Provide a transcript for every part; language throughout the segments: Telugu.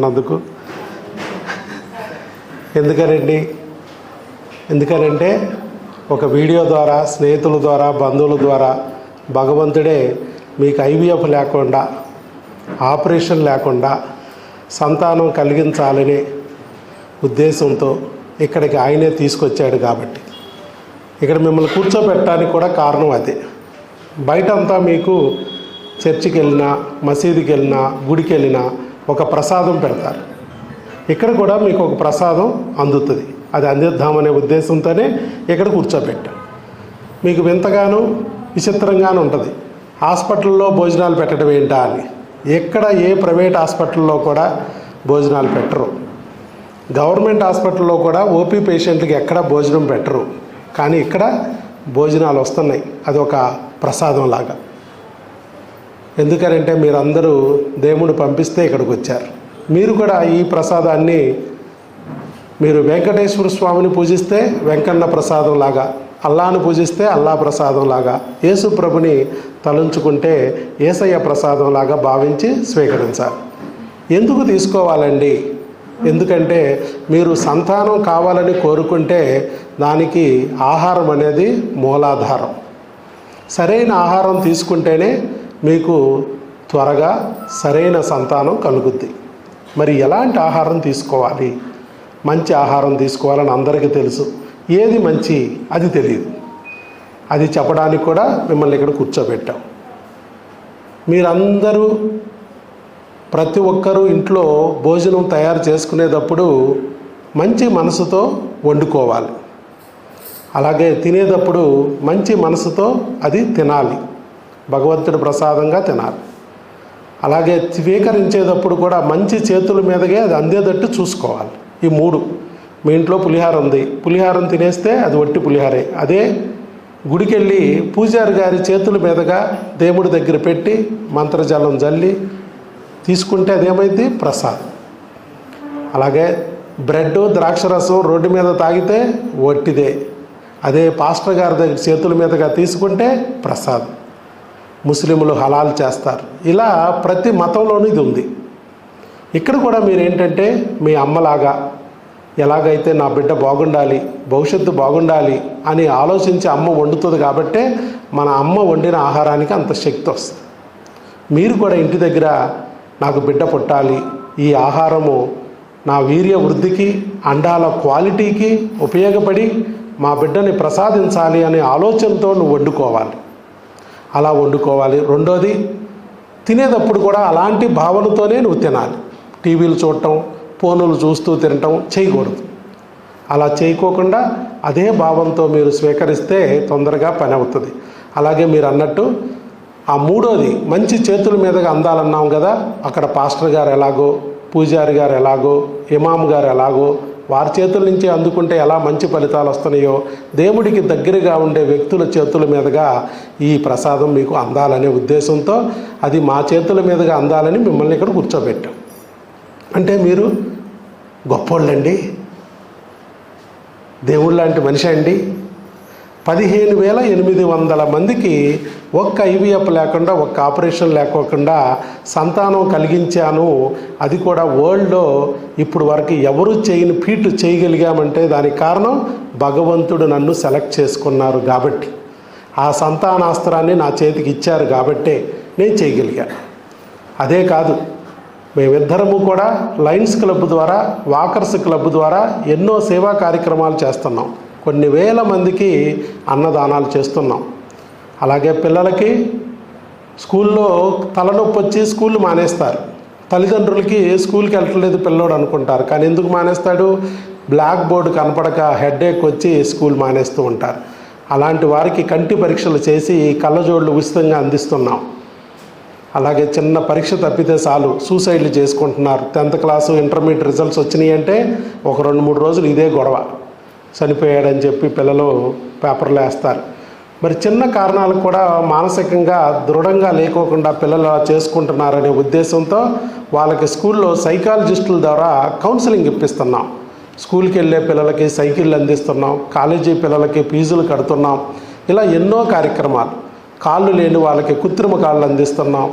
చెప్తున్నందుకు. ఎందుకనంటే ఒక వీడియో ద్వారా, స్నేహితుల ద్వారా, బంధువుల ద్వారా భగవంతుడే మీకు ఐవీఎఫ్ లేకుండా, ఆపరేషన్ లేకుండా సంతానం కలిగించాలనే ఉద్దేశంతో ఇక్కడికి ఆయనే తీసుకొచ్చాడు. కాబట్టి ఇక్కడ మిమ్మల్ని కూర్చోబెట్టడానికి కూడా కారణం అదే. బయటంతా మీకు చర్చికి వెళ్ళినా, మసీదుకి వెళ్ళినా, గుడికి వెళ్ళినా ఒక ప్రసాదం పెడతారు. ఇక్కడ కూడా మీకు ఒక ప్రసాదం అందుతుంది. అది అందిద్దామనే ఉద్దేశంతోనే ఇక్కడ కూర్చోబెట్టాం. మీకు వింతగాను విచిత్రంగాను ఉంటుంది, హాస్పిటల్లో భోజనాలు పెట్టడం ఏంటా అని. ఎక్కడ ఏ ప్రైవేట్ హాస్పిటల్లో కూడా భోజనాలు పెట్టరు. గవర్నమెంట్ హాస్పిటల్లో కూడా ఓపీ పేషెంట్లకి ఎక్కడ భోజనం పెట్టరు. కానీ ఇక్కడ భోజనాలు వస్తున్నాయి. అది ఒక ప్రసాదం లాగా. ఎందుకనంటే మీరందరూ దేవుడు పంపిస్తే ఇక్కడికి వచ్చారు. మీరు కూడా ఈ ప్రసాదాన్ని, మీరు వెంకటేశ్వర స్వామిని పూజిస్తే వెంకన్న ప్రసాదం లాగా, అల్లాను పూజిస్తే అల్లా ప్రసాదం లాగా, యేసు ప్రభుని తలుంచుకుంటే యేసయ్య ప్రసాదం లాగా భావించి స్వీకరించాలి. ఎందుకు తీసుకోవాలండి? ఎందుకంటే మీరు సంతానం కావాలని కోరుకుంటే దానికి ఆహారం అనేది మూలాధారం. సరైన ఆహారం తీసుకుంటేనే మీకు త్వరగా సరైన సంతానం కలుగుద్ది. మరి ఎలాంటి ఆహారం తీసుకోవాలి? మంచి ఆహారం తీసుకోవాలని అందరికీ తెలుసు. ఏది మంచి అది తెలియదు. అది చెప్పడానికి కూడా మిమ్మల్ని ఇక్కడ కూర్చోబెట్టాం. మీరందరూ, ప్రతి ఒక్కరూ ఇంట్లో భోజనం తయారు చేసుకునేటప్పుడు మంచి మనసుతో వండుకోవాలి. అలాగే తినేటప్పుడు మంచి మనసుతో అది తినాలి. భగవంతుడి ప్రసాదంగా తినాలి. అలాగే స్వీకరించేటప్పుడు కూడా మంచి చేతుల మీదగే అది అందేటట్టు చూసుకోవాలి. ఈ మూడు. మీ ఇంట్లో పులిహార ఉంది, పులిహారం తినేస్తే అది వట్టి పులిహారే. అదే గుడికెళ్ళి పూజారి గారి చేతుల మీదుగా దేవుడి దగ్గర పెట్టి మంత్రజలం జల్లి తీసుకుంటే అదేమైంది? ప్రసాదం. అలాగే బ్రెడ్, ద్రాక్షరసం రోడ్డు మీద తాగితే వట్టిదే. అదే పాస్టర్ గారి దగ్గర చేతుల మీదుగా తీసుకుంటే ప్రసాదం. ముస్లింలు హలాల్ చేస్తారు. ఇలా ప్రతి మతంలోనూ ఇది ఉంది. ఇక్కడ కూడా మీరేంటంటే మీ అమ్మలాగా, ఎలాగైతే నా బిడ్డ బాగుండాలి, భవిష్యత్తు బాగుండాలి అని ఆలోచించి అమ్మ వండుతుంది. కాబట్టే మన అమ్మ వండిన ఆహారానికి అంత శక్తి వస్తుంది. మీరు కూడా ఇంటి దగ్గర నాకు బిడ్డ పుట్టాలి, ఈ ఆహారము నా వీర్య వృద్ధికి, అండాల క్వాలిటీకి ఉపయోగపడి మా బిడ్డని ప్రసాదించాలి అనే ఆలోచనతో నువ్వు వండుకోవాలి. అలా వండుకోవాలి. రెండోది, తినేటప్పుడు కూడా అలాంటి భావనతోనే నువ్వు తినాలి. టీవీలు చూడటం, ఫోనులు చూస్తూ తినటం చేయకూడదు. అలా చేయకోకుండా అదే భావంతో మీరు స్వీకరిస్తే తొందరగా పని అవుతుంది. అలాగే మీరు అన్నట్టు ఆ మూడోది, మంచి చేతుల మీదుగా అందాలన్నాం కదా. అక్కడ పాస్టర్ గారు ఎలాగో, పూజారి గారు ఎలాగో, ఇమాం గారు ఎలాగో వారి చేతుల నుంచి అందుకుంటే ఎలా మంచి ఫలితాలు వస్తున్నాయో, దేవుడికి దగ్గరగా ఉండే వ్యక్తుల చేతుల మీదుగా ఈ ప్రసాదం మీకు అందాలనే ఉద్దేశంతో అది మా చేతుల మీదుగా అందాలని మిమ్మల్ని ఇక్కడ కూర్చోబెట్టాం. అంటే మీరు గొప్పోళ్ళండి, దేవుళ్ళ లాంటి మనిషి అండి. 15,800 మందికి ఒక్క ఐవీఎఫ్ లేకుండా, ఒక్క ఆపరేషన్ లేకోకుండా సంతానం కలిగించాను. అది కూడా వరల్డ్లో ఇప్పుడు వరకు ఎవరు చేయని ఫీట్ చేయగలిగామంటే దానికి కారణం భగవంతుడు నన్ను సెలెక్ట్ చేసుకున్నారు కాబట్టి, ఆ సంతానాస్త్రాన్ని నా చేతికి ఇచ్చారు కాబట్టే నేను చేయగలిగాను. అదే కాదు, మేమిద్దరము కూడా లయన్స్ క్లబ్ ద్వారా, వాకర్స్ క్లబ్ ద్వారా ఎన్నో సేవా కార్యక్రమాలు చేస్తున్నాం. కొన్ని వేల మందికి అన్నదానాలు చేస్తున్నాం. అలాగే పిల్లలకి స్కూల్లో తలనొప్పి వచ్చి స్కూల్ మానేస్తారు. తల్లిదండ్రులకి స్కూల్కి వెళ్ళట్లేదు పిల్లోడు అనుకుంటారు. కానీ ఎందుకు మానేస్తాడు? బ్లాక్ బోర్డు కనపడక హెడేక్ వచ్చి స్కూల్ మానేస్తూ ఉంటారు. అలాంటి వారికి కంటి పరీక్షలు చేసి కళ్ళజోళ్ళు ఉచితంగా అందిస్తున్నాం. అలాగే చిన్న పరీక్ష తప్పితే చాలు సూసైడ్లు చేసుకుంటున్నారు. 10th క్లాసు, ఇంటర్మీడియట్ రిజల్ట్స్ వచ్చినాయి అంటే ఒక 2-3 రోజులు ఇదే గొడవ, చనిపోయాడని చెప్పి పిల్లలు పేపర్లు వేస్తారు. మరి చిన్న కారణాలకు కూడా మానసికంగా దృఢంగా లేకోకుండా పిల్లలు చేసుకుంటున్నారనే ఉద్దేశంతో వాళ్ళకి స్కూల్లో సైకాలజిస్టుల ద్వారా కౌన్సిలింగ్ ఇప్పిస్తున్నాం. స్కూల్కి వెళ్ళే పిల్లలకి సైకిళ్ళు అందిస్తున్నాం, కాలేజీ పిల్లలకి ఫీజులు కడుతున్నాం. ఇలా ఎన్నో కార్యక్రమాలు. కాళ్ళు లేని వాళ్ళకి కృత్రిమ కాళ్ళు అందిస్తున్నాం.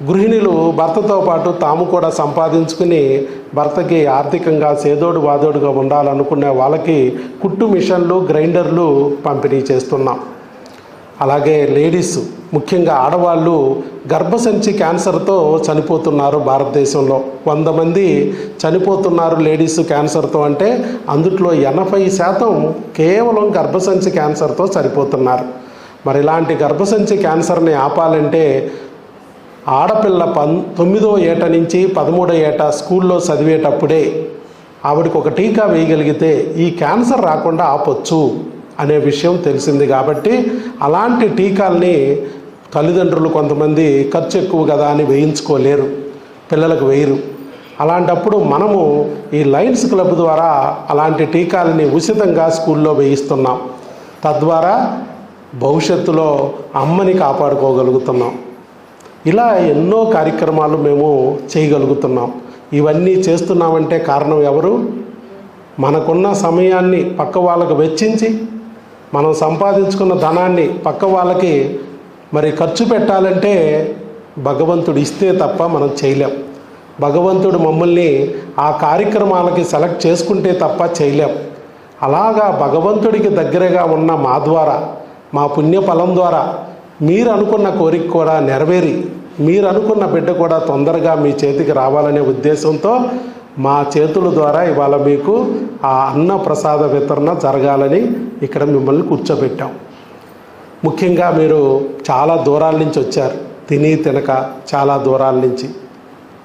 గృహిణులు భర్తతో పాటు తాము కూడా సంపాదించుకుని భర్తకి ఆర్థికంగా సేదోడు వాదోడుగా ఉండాలనుకునే వాళ్ళకి కుట్టు మిషన్లు, గ్రైండర్లు పంపిణీ చేస్తున్నాం. అలాగే లేడీస్, ముఖ్యంగా ఆడవాళ్ళు గర్భసంచి క్యాన్సర్తో చనిపోతున్నారు. భారతదేశంలో 100 మంది చనిపోతున్నారు లేడీస్ క్యాన్సర్తో. అంటే అందుట్లో 80% కేవలం గర్భసంచి క్యాన్సర్తో చనిపోతున్నారు. మరి ఇలాంటి గర్భసంచి క్యాన్సర్ని ఆపాలంటే ఆడపిల్ల 9వ ఏట నుంచి 13వ ఏట స్కూల్లో చదివేటప్పుడే ఆవిడకి ఒక టీకా వేయగలిగితే ఈ క్యాన్సర్ రాకుండా ఆపొచ్చు అనే విషయం తెలిసింది. కాబట్టి అలాంటి టీకాల్ని తల్లిదండ్రులు కొంతమంది ఖర్చు ఎక్కువ కదా అని వేయించుకోలేరు, పిల్లలకు వేయరు. అలాంటప్పుడు మనము ఈ లయన్స్ క్లబ్ ద్వారా అలాంటి టీకాలని ఉచితంగా స్కూల్లో వేయిస్తున్నాం. తద్వారా భవిష్యత్తులో అమ్మని కాపాడుకోగలుగుతున్నాం. ఇలా ఎన్నో కార్యక్రమాలు మేము చేయగలుగుతున్నాం. ఇవన్నీ చేస్తున్నామంటే కారణం ఎవరు? మనకున్న సమయాన్ని పక్క వాళ్ళకు వెచ్చించి మనం సంపాదించుకున్న ధనాన్ని పక్క వాళ్ళకి మరి ఖర్చు పెట్టాలంటే భగవంతుడు ఇస్తే తప్ప మనం చేయలేం. భగవంతుడు మమ్మల్ని ఆ కార్యక్రమాలకి సెలెక్ట్ చేసుకుంటే తప్ప చేయలేం. అలాగా భగవంతుడికి దగ్గరగా ఉన్న మా ద్వారా, మా పుణ్యఫలం ద్వారా మీరు అనుకున్న కోరిక కూడా నెరవేరి మీరు అనుకున్న బిడ్డ కూడా తొందరగా మీ చేతికి రావాలనే ఉద్దేశంతో మా చేతుల ద్వారా ఇవాళ మీకు ఆ అన్న ప్రసాద వితరణ జరగాలని ఇక్కడ మిమ్మల్ని కూర్చోబెట్టాం. ముఖ్యంగా మీరు చాలా దూరాల నుంచి వచ్చారు, తిని తినక చాలా దూరాల నుంచి,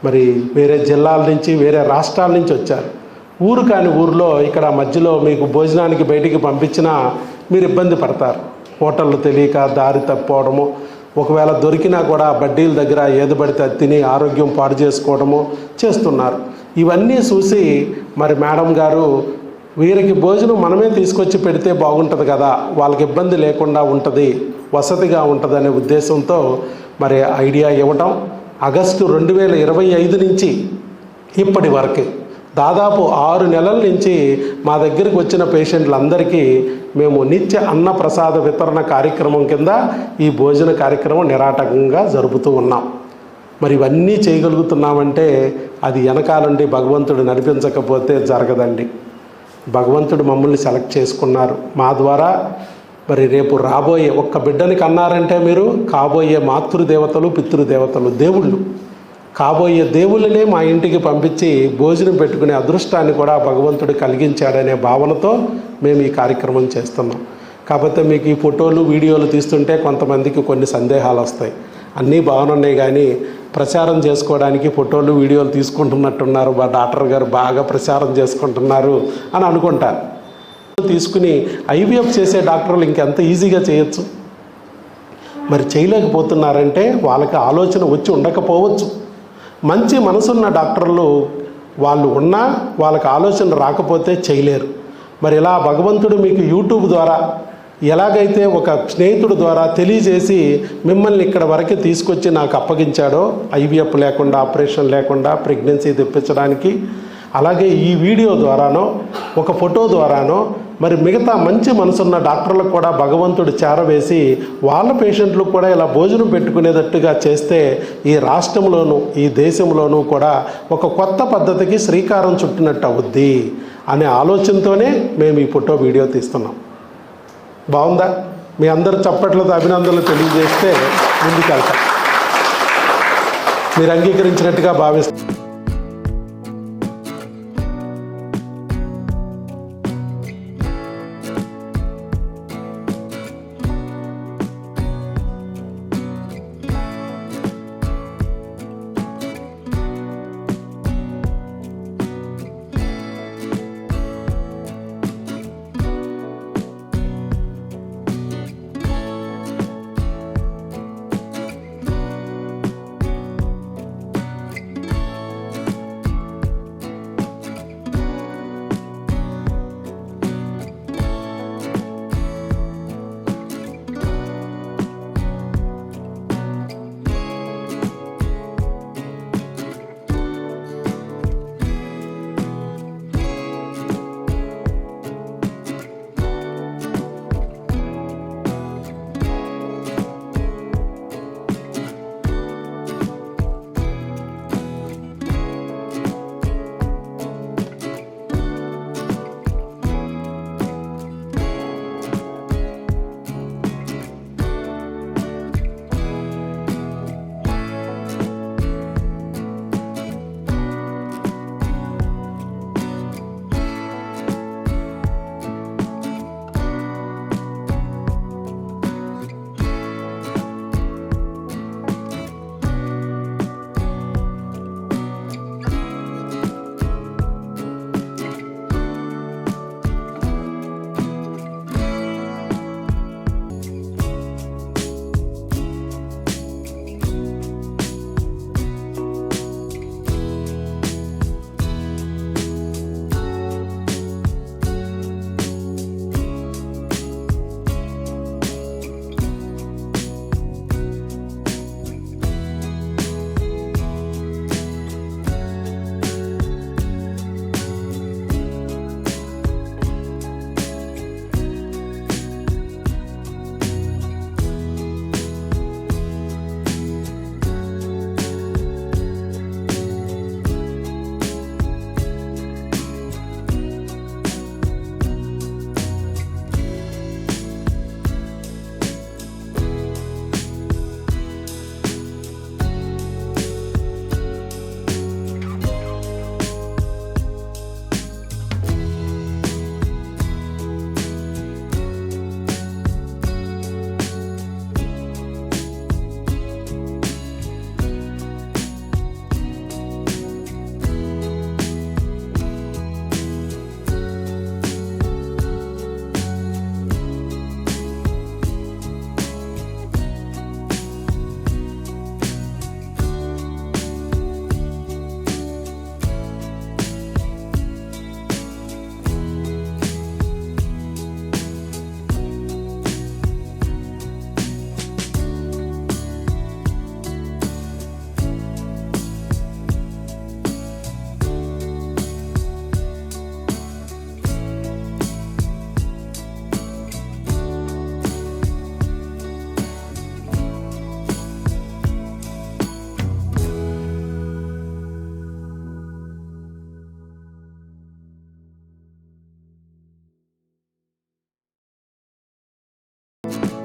మరి వేరే జిల్లాల నుంచి, వేరే రాష్ట్రాల నుంచి వచ్చారు. ఊరు కాని ఊరిలో ఇక్కడ మధ్యలో మీకు భోజనానికి బయటికి పంపించినా మీరు ఇబ్బంది పడతారు. హోటళ్ళు తెలియక దారి తప్పుకోవడము, ఒకవేళ దొరికినా కూడా బడ్డీల దగ్గర ఏది పడితే అది తిని ఆరోగ్యం పాడు చేసుకోవడము చేస్తున్నారు. ఇవన్నీ చూసి మరి మేడం గారు వీరికి భోజనం మనమే తీసుకొచ్చి పెడితే బాగుంటుంది కదా, వాళ్ళకి ఇబ్బంది లేకుండా ఉంటుంది, వసతిగా ఉంటుంది అనే ఉద్దేశంతో మరి ఐడియా ఇవ్వటం. ఆగస్టు 2025 నుంచి ఇప్పటి వరకు దాదాపు 6 నెలల నుంచి మా దగ్గరికి వచ్చిన పేషెంట్లందరికీ మేము నిత్య అన్న ప్రసాద వితరణ కార్యక్రమం కింద ఈ భోజన కార్యక్రమం నిరాటకంగా జరుపుతూ ఉన్నాం. మరి ఇవన్నీ చేయగలుగుతున్నామంటే అది వెనకాలండి భగవంతుడు నడిపించకపోతే జరగదండి. భగవంతుడు మమ్మల్ని సెలెక్ట్ చేసుకున్నారు. మా ద్వారా మరి రేపు రాబోయే ఒక్క బిడ్డని కన్నారంటే మీరు కాబోయే మాతృదేవతలు, పితృదేవతలు, దేవుళ్ళు, కాబోయే దేవుళ్ళనే మా ఇంటికి పంపించి భోజనం పెట్టుకునే అదృష్టాన్ని కూడా భగవంతుడు కలిగించాడనే భావనతో మేము ఈ కార్యక్రమం చేస్తున్నాం. కాకపోతే మీకు ఈ ఫోటోలు, వీడియోలు తీస్తుంటే కొంతమందికి కొన్ని సందేహాలు వస్తాయి. అన్నీ బాగున్నాయి కానీ ప్రచారం చేసుకోవడానికి ఫోటోలు, వీడియోలు తీసుకుంటున్నట్టున్నారు, మా డాక్టర్ గారు బాగా ప్రచారం చేసుకుంటున్నారు అని అనుకుంటారు. తీసుకుని ఐవీఎఫ్ చేసే డాక్టర్లు ఇంకెంత ఈజీగా చేయొచ్చు. మరి చేయలేకపోతున్నారంటే వాళ్ళకి ఆలోచన వచ్చి ఉండకపోవచ్చు. మంచి మనసున్న డాక్టర్లు వాళ్ళు ఉన్నా వాళ్ళకి ఆలోచన రాకపోతే చేయలేరు. మరి ఇలా భగవంతుడు మీకు యూట్యూబ్ ద్వారా ఎలాగైతే ఒక స్నేహితుడు ద్వారా తెలియజేసి మిమ్మల్ని ఇక్కడ వరకు తీసుకొచ్చి నాకు అప్పగించాడో, ఐవీఎఫ్ లేకుండా, ఆపరేషన్ లేకుండా ప్రెగ్నెన్సీ తెప్పించడానికి, అలాగే ఈ వీడియో ద్వారానో, ఒక ఫోటో ద్వారానో మరి మిగతా మంచి మనసున్న డాక్టర్లకు కూడా భగవంతుడు చేరవేసి వాళ్ళ పేషెంట్లకు కూడా ఇలా భోజనం పెట్టుకునేటట్టుగా చేస్తే ఈ రాష్ట్రంలోనూ ఈ దేశంలోనూ కూడా ఒక కొత్త పద్ధతికి శ్రీకారం చుట్టినట్టు అవుద్ది అనే ఆలోచనతోనే మేము ఈ ఫోటో వీడియో తీస్తున్నాం. బాగుందా? మీ అందరు చప్పట్లతో అభినందనలు తెలియజేస్తే ముందుకెళ్తాం. మీరు అంగీకరించినట్టుగా భావిస్తాం. ధన్యవాదాలు.